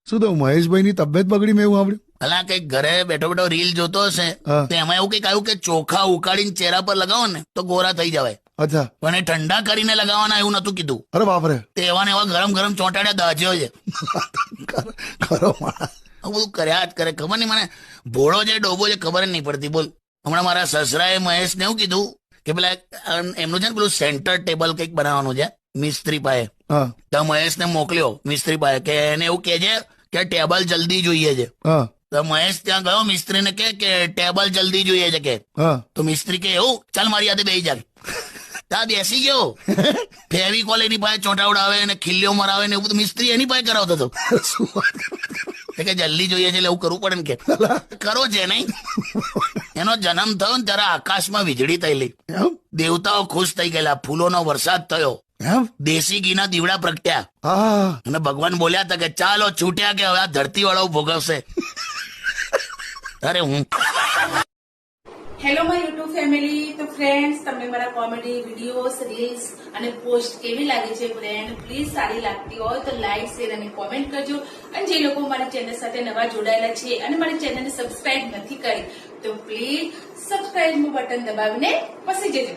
શું તો મહેશભાઈ ની તબિયત બગડી મેં એવું સાંભળ્યું? અલા કઈક ઘરે બેઠો બેઠો રીલ જોતો હશે તો એમાં એવું કઈક આવ્યું કે ચોખા ઉકાળીને ચહેરા પર લગાવો ને તો ગોરા થઈ જવાય. અચ્છા. પણ એ ઠંડા કરીને લગાવવાના એવું નતું કીધું. અરે બાપરે. તે એવા ને એવા ગરમ ગરમ ચોંટાડ્યા દાજ્યો છે. ખરો માણસ. આવું બધું કર્યા જ કરે. ખબર નહીં મને ભોળો છે ડોબો છે ખબર જ નહીં પડતી. બોલ હમણાં મારા સસરાએ મહેશને એવું કીધું કે પેલા એમનું છે ને પેલું સેન્ટર ટેબલ કંઈક બનાવવાનું છે મિસ્ત્રી પાસે. તો મહેશને મોકલ્યો મિસ્ત્રી પાસે કે એને એવું કે છે કે ટેબલ જલ્દી જોઈએ છે. તો મહેશ ત્યાં ગયો મિસ્ત્રીને કે ટેબલ જલ્દી જોઈએ છે કે. તો મિસ્ત્રી કે એવું ચાલ મારી યાદે બેસી જાય. ત્યાં બેસી ગયો. ફેવિકોલ એની પાસે ચોંટાવડાવે ને ખીલ્લીઓ મરાવે ને એવું બધું મિસ્ત્રી એની પાસે કરાવતો હતો. કે જલ્દી જોઈએ છે એટલે એવું કરવું પડે ને કે કરો છે નહીં. એનો જન્મ થયો ને ત્યારે આકાશમાં વીજળી થયેલી. દેવતાઓ ખુશ થઈ ગયેલા. ફૂલોનો વરસાદ થયો. દેશી ઘીના દીવડા પ્રગટ્યા અને ભગવાન બોલ્યા હતા કે ચાલો છૂટ્યા કે હવે આ ધરતી વાળો ભોગવશે. અરે હું હેલો માય યુટ્યુબ ફેમિલી. તો ફ્રેન્ડ્સ તમને મારા કોમેડી વિડીયોઝ રીલ્સ અને પોસ્ટ કેવી લાગે છે ફ્રેન્ડ? પ્લીઝ સારી લાગતી હોય તો લાઈક શેર અને કોમેન્ટ કરજો. અને જે લોકો મારી ચેનલ સાથે નવા જોડાયેલા છે અને મારી ચેનલને સબસ્ક્રાઇબ નથી કરી તો પ્લીઝ સબસ્ક્રાઇબનું બટન દબાવીને પસી જજો.